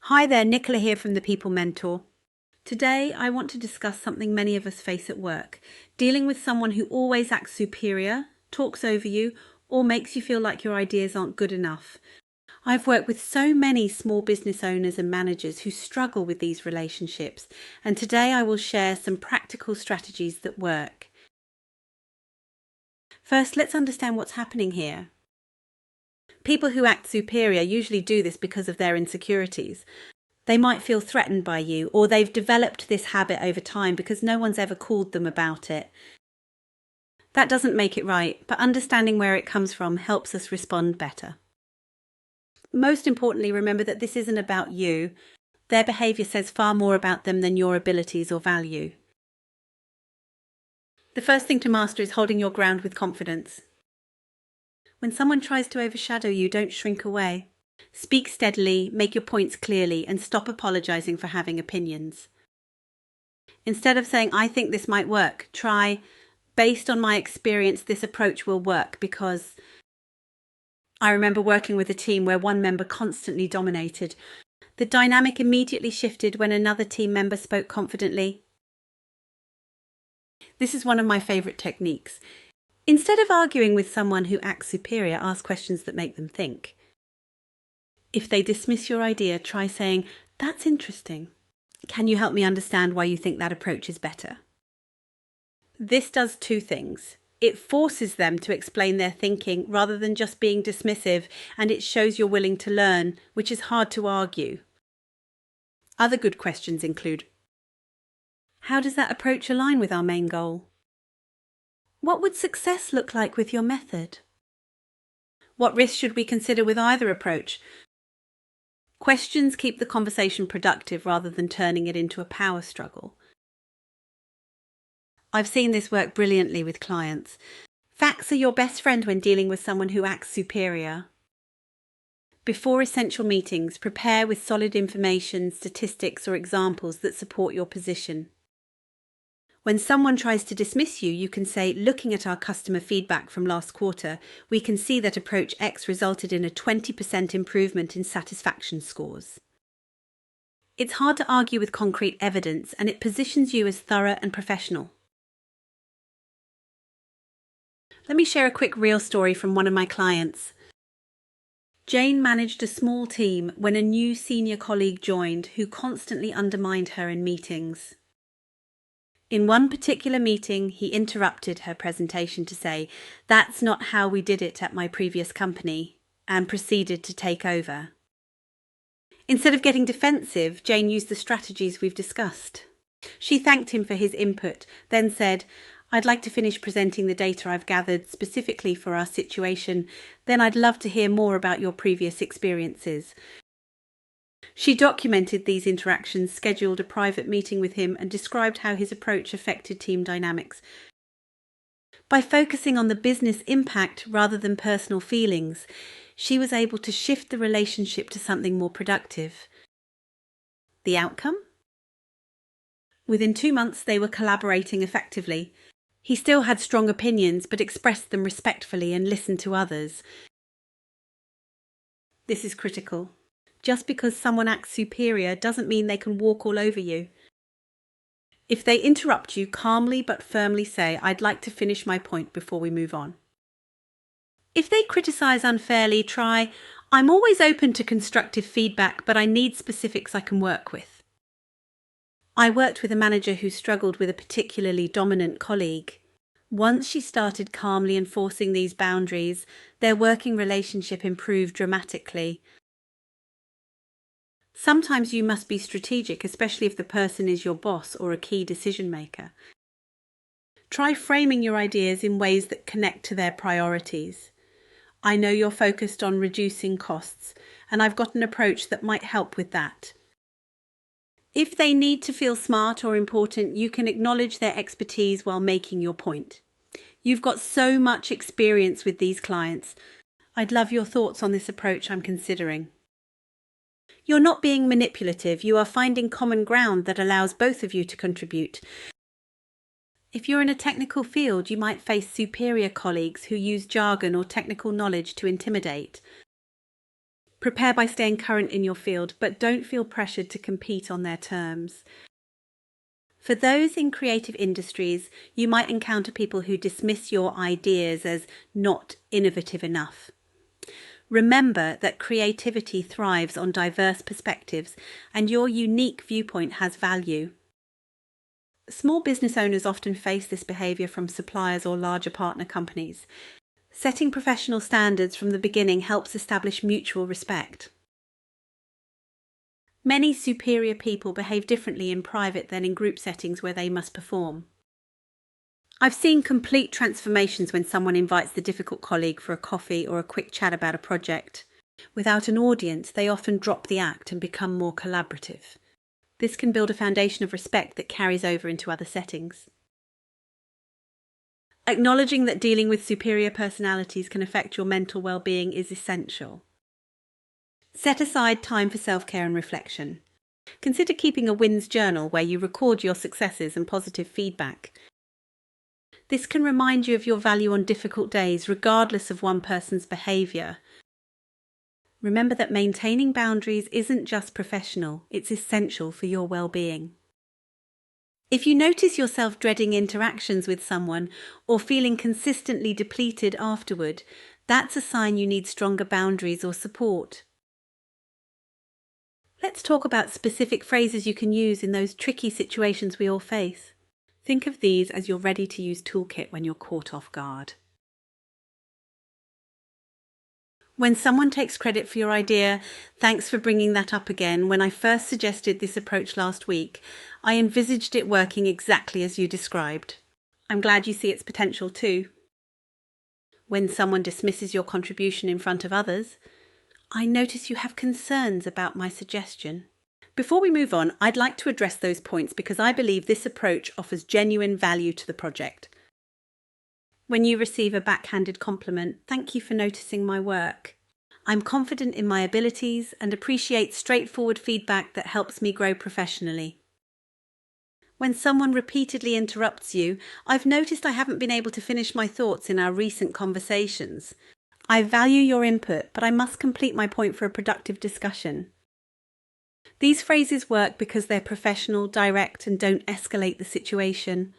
Hi there, Nicola here from the People Mentor. Today I want to discuss something many of us face at work, dealing with someone who always acts superior, talks over you, or makes you feel like your ideas aren't good enough. I've worked with so many small business owners and managers who struggle with these relationships, and today I will share some practical strategies that work. First, let's understand what's happening here. People who act superior usually do this because of their insecurities. They might feel threatened by you, or they've developed this habit over time because no one's ever called them about it. That doesn't make it right, but understanding where it comes from helps us respond better. Most importantly, remember that this isn't about you. Their behaviour says far more about them than your abilities or value. The first thing to master is holding your ground with confidence. When someone tries to overshadow you, don't shrink away. Speak steadily, make your points clearly, and stop apologising for having opinions. Instead of saying, I think this might work, try, based on my experience, this approach will work because I remember working with a team where one member constantly dominated. The dynamic immediately shifted when another team member spoke confidently. This is one of my favourite techniques. Instead of arguing with someone who acts superior, ask questions that make them think. If they dismiss your idea, try saying, that's interesting. Can you help me understand why you think that approach is better? This does two things. It forces them to explain their thinking rather than just being dismissive, and it shows you're willing to learn, which is hard to argue. Other good questions include, how does that approach align with our main goal? What would success look like with your method? What risks should we consider with either approach? Questions keep the conversation productive rather than turning it into a power struggle. I've seen this work brilliantly with clients. Facts are your best friend when dealing with someone who acts superior. Before essential meetings, prepare with solid information, statistics, or examples that support your position. When someone tries to dismiss you, you can say, looking at our customer feedback from last quarter, we can see that approach X resulted in a 20% improvement in satisfaction scores. It's hard to argue with concrete evidence, and it positions you as thorough and professional. Let me share a quick real story from one of my clients. Jane managed a small team when a new senior colleague joined who constantly undermined her in meetings. In one particular meeting, he interrupted her presentation to say, "That's not how we did it at my previous company," and proceeded to take over. Instead of getting defensive, Jane used the strategies we've discussed. She thanked him for his input, then said, "I'd like to finish presenting the data I've gathered specifically for our situation. Then I'd love to hear more about your previous experiences." She documented these interactions, scheduled a private meeting with him, and described how his approach affected team dynamics. By focusing on the business impact rather than personal feelings, she was able to shift the relationship to something more productive. The outcome? Within 2 months, they were collaborating effectively. He still had strong opinions, but expressed them respectfully and listened to others. This is critical. Just because someone acts superior doesn't mean they can walk all over you. If they interrupt you, calmly but firmly say, "I'd like to finish my point before we move on." If they criticize unfairly, try, "I'm always open to constructive feedback, but I need specifics I can work with." I worked with a manager who struggled with a particularly dominant colleague. Once she started calmly enforcing these boundaries, their working relationship improved dramatically. Sometimes you must be strategic, especially if the person is your boss or a key decision maker. Try framing your ideas in ways that connect to their priorities. "I know you're focused on reducing costs, and I've got an approach that might help with that." If they need to feel smart or important, you can acknowledge their expertise while making your point. You've got so much experience with these clients. I'd love your thoughts on this approach I'm considering. You're not being manipulative, you are finding common ground that allows both of you to contribute. If you're in a technical field, you might face superior colleagues who use jargon or technical knowledge to intimidate. Prepare by staying current in your field, but don't feel pressured to compete on their terms. For those in creative industries, you might encounter people who dismiss your ideas as not innovative enough. Remember that creativity thrives on diverse perspectives, and your unique viewpoint has value. Small business owners often face this behaviour from suppliers or larger partner companies. Setting professional standards from the beginning helps establish mutual respect. Many superior people behave differently in private than in group settings where they must perform. I've seen complete transformations when someone invites the difficult colleague for a coffee or a quick chat about a project. Without an audience, they often drop the act and become more collaborative. This can build a foundation of respect that carries over into other settings. Acknowledging that dealing with superior personalities can affect your mental well-being is essential. Set aside time for self-care and reflection. Consider keeping a wins journal where you record your successes and positive feedback. This can remind you of your value on difficult days, regardless of one person's behaviour. Remember that maintaining boundaries isn't just professional, it's essential for your well-being. If you notice yourself dreading interactions with someone or feeling consistently depleted afterward, that's a sign you need stronger boundaries or support. Let's talk about specific phrases you can use in those tricky situations we all face. Think of these as your ready-to-use toolkit when you're caught off guard. When someone takes credit for your idea, "Thanks for bringing that up again. When I first suggested this approach last week, I envisaged it working exactly as you described. I'm glad you see its potential too." When someone dismisses your contribution in front of others, "I notice you have concerns about my suggestion." Before we move on, I'd like to address those points because I believe this approach offers genuine value to the project. When you receive a backhanded compliment, "Thank you for noticing my work. I'm confident in my abilities and appreciate straightforward feedback that helps me grow professionally." When someone repeatedly interrupts you, "I've noticed I haven't been able to finish my thoughts in our recent conversations. I value your input, but I must complete my point for a productive discussion." These phrases work because they're professional, direct, and don't escalate the situation.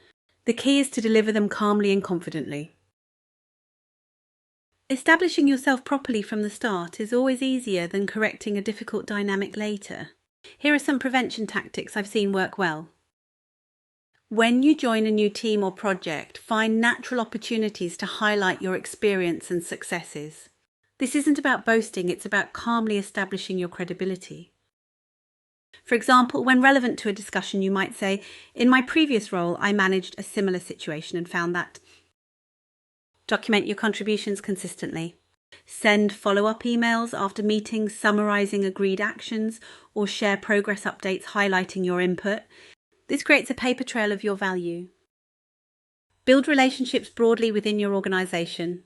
The key is to deliver them calmly and confidently. Establishing yourself properly from the start is always easier than correcting a difficult dynamic later. Here are some prevention tactics I've seen work well. When you join a new team or project, find natural opportunities to highlight your experience and successes. This isn't about boasting, it's about calmly establishing your credibility. For example, when relevant to a discussion, you might say, "In my previous role, I managed a similar situation and found that." Document your contributions consistently. Send follow-up emails after meetings summarizing agreed actions, or share progress updates highlighting your input. This creates a paper trail of your value. Build relationships broadly within your organization.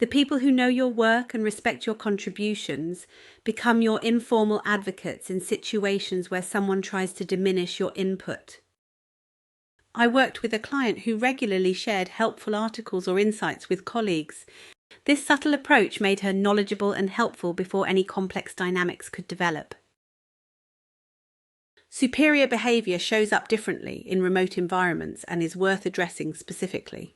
The people who know your work and respect your contributions become your informal advocates in situations where someone tries to diminish your input. I worked with a client who regularly shared helpful articles or insights with colleagues. This subtle approach made her knowledgeable and helpful before any complex dynamics could develop. Superior behaviour shows up differently in remote environments and is worth addressing specifically.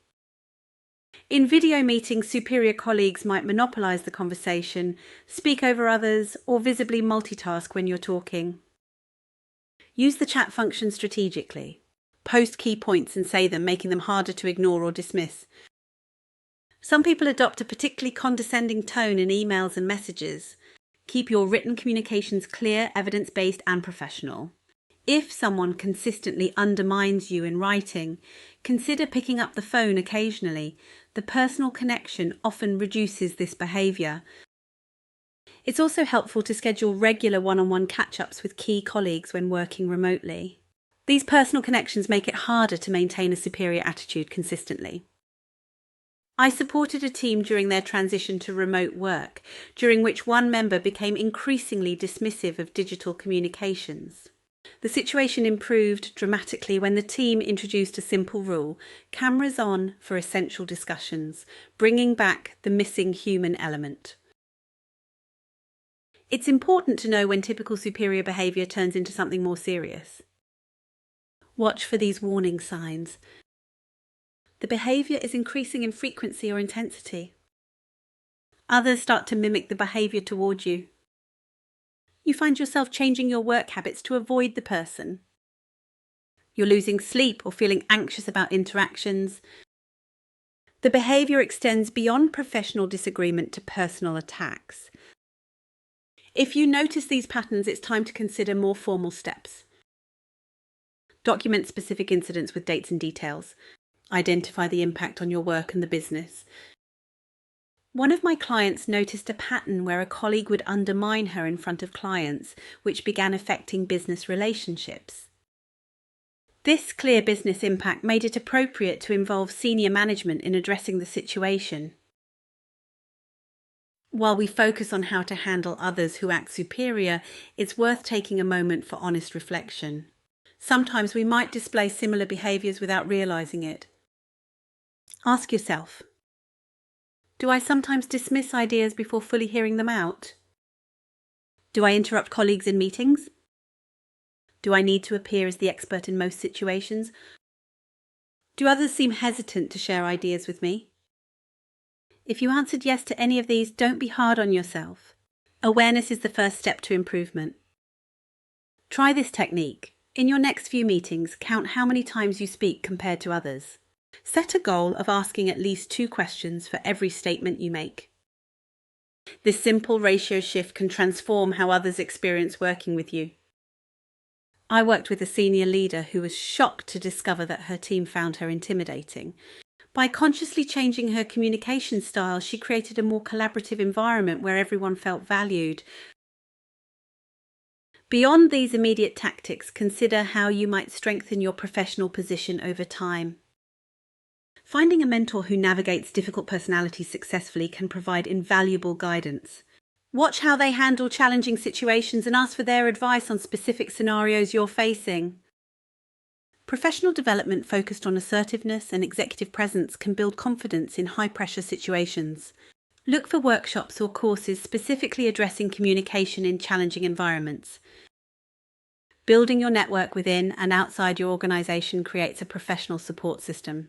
In video meetings, superior colleagues might monopolise the conversation, speak over others, or visibly multitask when you're talking. Use the chat function strategically. Post key points and say them, making them harder to ignore or dismiss. Some people adopt a particularly condescending tone in emails and messages. Keep your written communications clear, evidence-based, and professional. If someone consistently undermines you in writing, consider picking up the phone occasionally. The personal connection often reduces this behaviour. It's also helpful to schedule regular one-on-one catch-ups with key colleagues when working remotely. These personal connections make it harder to maintain a superior attitude consistently. I supported a team during their transition to remote work, during which one member became increasingly dismissive of digital communications. The situation improved dramatically when the team introduced a simple rule: cameras on for essential discussions, bringing back the missing human element. It's important to know when typical superior behaviour turns into something more serious. Watch for these warning signs. The behaviour is increasing in frequency or intensity. Others start to mimic the behaviour toward you. You find yourself changing your work habits to avoid the person. You're losing sleep or feeling anxious about interactions. The behaviour extends beyond professional disagreement to personal attacks. If you notice these patterns, it's time to consider more formal steps. Document specific incidents with dates and details. Identify the impact on your work and the business. One of my clients noticed a pattern where a colleague would undermine her in front of clients, which began affecting business relationships. This clear business impact made it appropriate to involve senior management in addressing the situation. While we focus on how to handle others who act superior, it's worth taking a moment for honest reflection. Sometimes we might display similar behaviours without realising it. Ask yourself, do I sometimes dismiss ideas before fully hearing them out? Do I interrupt colleagues in meetings? Do I need to appear as the expert in most situations? Do others seem hesitant to share ideas with me? If you answered yes to any of these, don't be hard on yourself. Awareness is the first step to improvement. Try this technique. In your next few meetings, count how many times you speak compared to others. Set a goal of asking at least 2 questions for every statement you make. This simple ratio shift can transform how others experience working with you. I worked with a senior leader who was shocked to discover that her team found her intimidating. By consciously changing her communication style, she created a more collaborative environment where everyone felt valued. Beyond these immediate tactics, consider how you might strengthen your professional position over time. Finding a mentor who navigates difficult personalities successfully can provide invaluable guidance. Watch how they handle challenging situations and ask for their advice on specific scenarios you're facing. Professional development focused on assertiveness and executive presence can build confidence in high-pressure situations. Look for workshops or courses specifically addressing communication in challenging environments. Building your network within and outside your organisation creates a professional support system.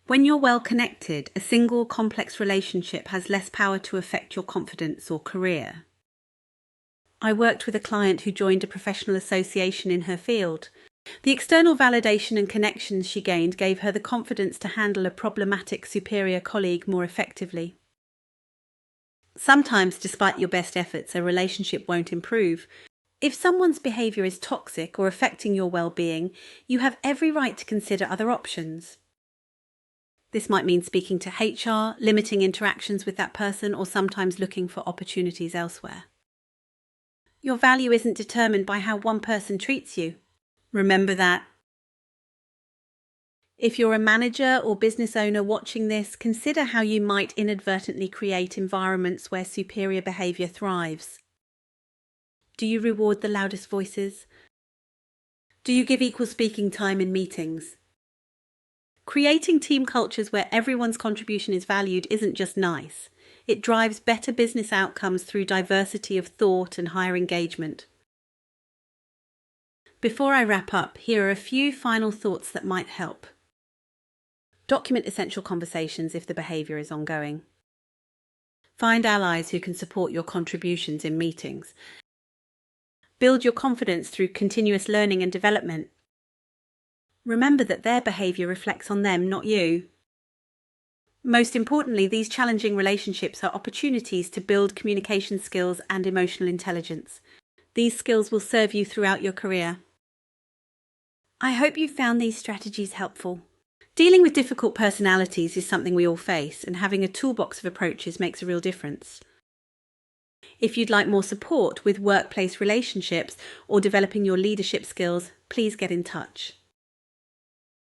When you're well connected, a single complex relationship has less power to affect your confidence or career. I worked with a client who joined a professional association in her field. The external validation and connections she gained gave her the confidence to handle a problematic superior colleague more effectively. Sometimes, despite your best efforts, a relationship won't improve. If someone's behaviour is toxic or affecting your well-being, you have every right to consider other options. This might mean speaking to HR, limiting interactions with that person, or sometimes looking for opportunities elsewhere. Your value isn't determined by how one person treats you. Remember that. If you're a manager or business owner watching this, consider how you might inadvertently create environments where superior behaviour thrives. Do you reward the loudest voices? Do you give equal speaking time in meetings? Creating team cultures where everyone's contribution is valued isn't just nice. It drives better business outcomes through diversity of thought and higher engagement. Before I wrap up, here are a few final thoughts that might help. Document essential conversations if the behaviour is ongoing. Find allies who can support your contributions in meetings. Build your confidence through continuous learning and development. Remember that their behaviour reflects on them, not you. Most importantly, these challenging relationships are opportunities to build communication skills and emotional intelligence. These skills will serve you throughout your career. I hope you found these strategies helpful. Dealing with difficult personalities is something we all face, and having a toolbox of approaches makes a real difference. If you'd like more support with workplace relationships or developing your leadership skills, please get in touch.